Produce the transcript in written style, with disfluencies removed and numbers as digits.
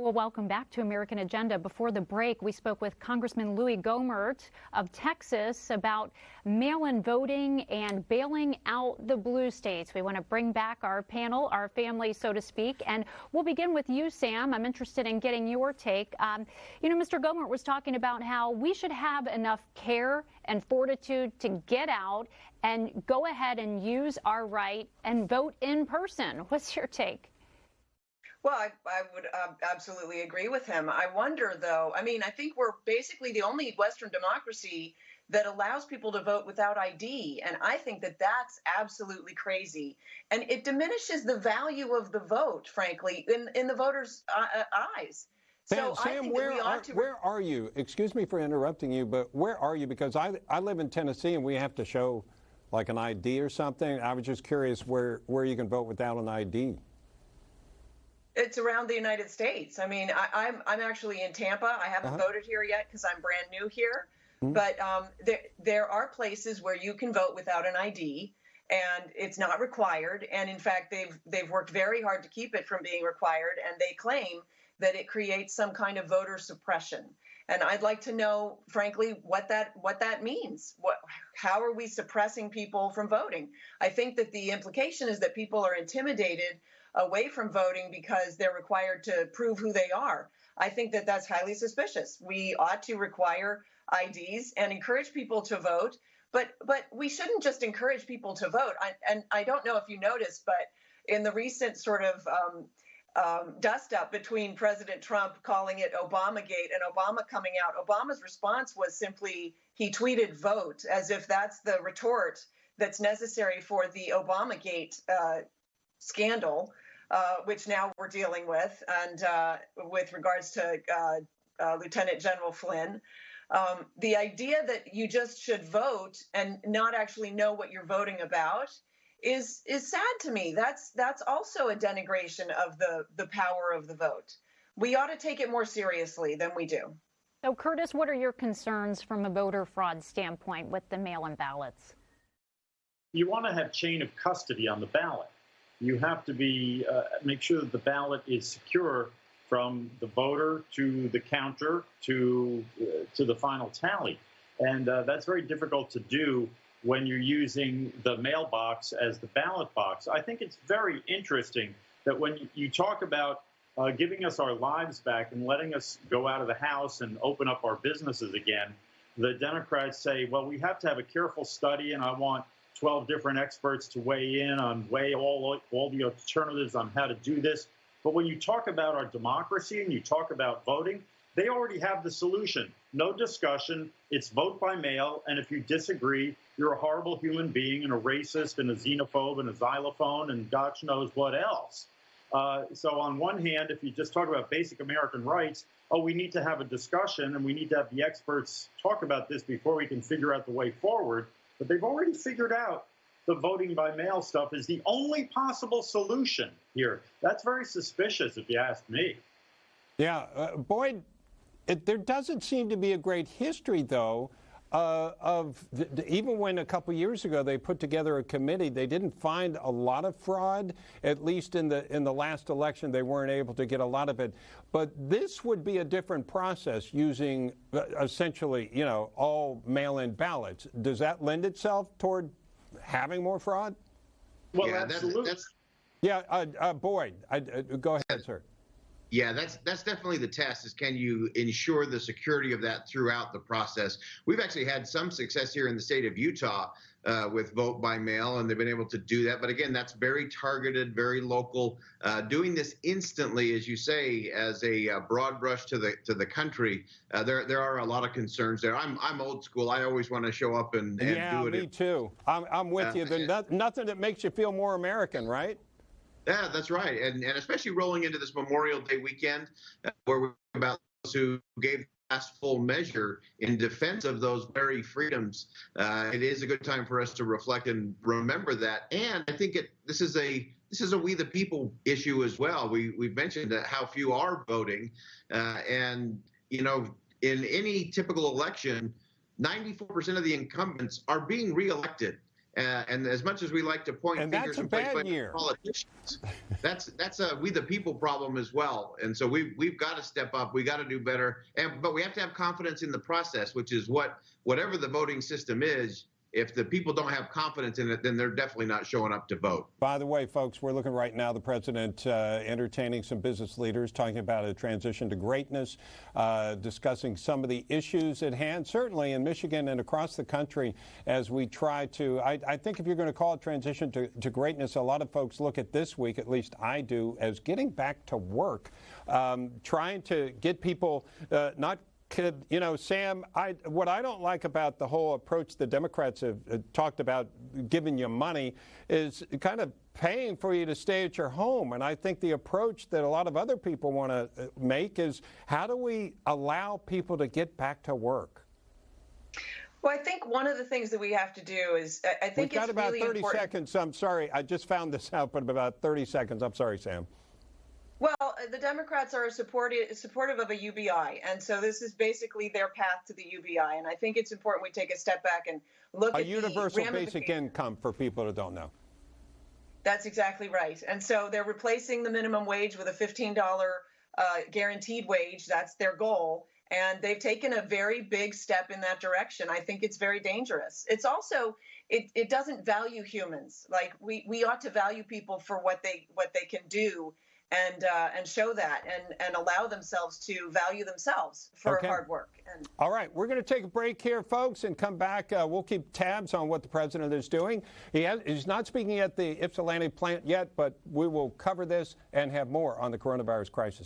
Well, welcome back to American Agenda. Before the break, we spoke with Congressman Louis Gohmert of Texas about mail-in voting and bailing out the blue states. We want to bring back our panel, our family, so to speak. And we'll begin with you, Sam. I'm interested in getting your take. Mr. Gohmert was talking about how we should have enough care and fortitude to get out and go ahead and use our right and vote in person. What's your take? Well, I would absolutely agree with him. I wonder, though, I think we're basically the only Western democracy that allows people to vote without ID. And I think that that's absolutely crazy. And it diminishes the value of the vote, frankly, in the voters' eyes. Sam, where are you? Excuse me for interrupting you, but where are you? Because I live in Tennessee and we have to show like an ID or something. I was just curious where you can vote without an ID. It's around the United States. I'm actually in Tampa. I haven't voted here yet because I'm brand new here. Mm-hmm. But there are places where you can vote without an ID, and it's not required. And in fact, they've worked very hard to keep it from being required. And they claim that it creates some kind of voter suppression. And I'd like to know, frankly, what that means. How are we suppressing people from voting? I think that the implication is that people are intimidated away from voting because they're required to prove who they are. I think that that's highly suspicious. We ought to require IDs and encourage people to vote, but we shouldn't just encourage people to vote. I don't know if you noticed, but in the recent sort of dust up between President Trump calling it Obamagate and Obama coming out, Obama's response was simply, he tweeted vote, as if that's the retort that's necessary for the Obamagate scandal, which now we're dealing with, and with regards to Lieutenant General Flynn. The idea that you just should vote and not actually know what you're voting about is sad to me. That's also a denigration of the power of the vote. We ought to take it more seriously than we do. So, Curtis, what are your concerns from a voter fraud standpoint with the mail-in ballots? You want to have chain of custody on the ballot. You have to make sure that the ballot is secure from the voter to the counter to the final tally. And that's very difficult to do when you're using the mailbox as the ballot box. I think it's very interesting that when you talk about giving us our lives back and letting us go out of the house and open up our businesses again, the Democrats say, well, we have to have a careful study, and I want 12 different experts to weigh in on all the alternatives on how to do this. But when you talk about our democracy and you talk about voting, they already have the solution. No discussion. It's vote by mail. And if you disagree, you're a horrible human being and a racist and a xenophobe and a xylophone and gosh knows what else. So on one hand, if you just talk about basic American rights, we need to have a discussion and we need to have the experts talk about this before we can figure out the way forward. But they've already figured out the voting by mail stuff is the only possible solution here. That's very suspicious, if you ask me. Yeah, Boyd, there doesn't seem to be a great history, though, even when a couple years ago they put together a committee, they didn't find a lot of fraud. At least in the last election, they weren't able to get a lot of it. But this would be a different process using essentially, all mail-in ballots. Does that lend itself toward having more fraud? Well, yeah, absolutely. Boyd, go ahead, sir. Yeah, that's definitely the test, is can you ensure the security of that throughout the process? We've actually had some success here in the state of Utah with vote by mail, and they've been able to do that. But again, that's very targeted, very local. Doing this instantly, as you say, as a broad brush to the country, there are a lot of concerns there. I'm old school. I always want to show up and do it. Yeah, me too. I'm with you. Nothing that makes you feel more American, right? Yeah, that's right. And especially rolling into this Memorial Day weekend, where we're about those who gave last full measure in defense of those very freedoms. It is a good time for us to reflect and remember that. And I think this is a we the people issue as well. We've mentioned how few are voting. And, in any typical election, 94% of the incumbents are being reelected. And as much as we like to point fingers and point at politicians, that's we the people problem as well. And so we've got to step up. We got to do better. But we have to have confidence in the process, which is whatever the voting system is. If the people don't have confidence in it, then they're definitely not showing up to vote. By the way, folks, we're looking right now, the president entertaining some business leaders, talking about a transition to greatness, discussing some of the issues at hand, certainly in Michigan and across the country, as we try to, I think if you're going to call it transition to greatness, a lot of folks look at this week, at least I do, as getting back to work, trying to get people not you know, Sam, what I don't like about the whole approach the Democrats have talked about giving you money is kind of paying for you to stay at your home. And I think the approach that a lot of other people want to make is, how do we allow people to get back to work? Well, I think one of the things that we have to do is, I think We've got about 30 important. seconds. I'm sorry. I just found this out, but about 30 seconds. I'm sorry, Sam. Well, the Democrats are supportive of a UBI, and so this is basically their path to the UBI. And I think it's important we take a step back and look at a universal basic income for people who don't know. That's exactly right. And so they're replacing the minimum wage with a $15 guaranteed wage. That's their goal. And they've taken a very big step in that direction. I think it's very dangerous. It's also, it doesn't value humans. Like we ought to value people for what they can do. And show that and allow themselves to value themselves for hard work. All right, we're going to take a break here, folks, and come back. We'll keep tabs on what the president is doing. He's not speaking at the Ypsilanti plant yet, but we will cover this and have more on the coronavirus crisis.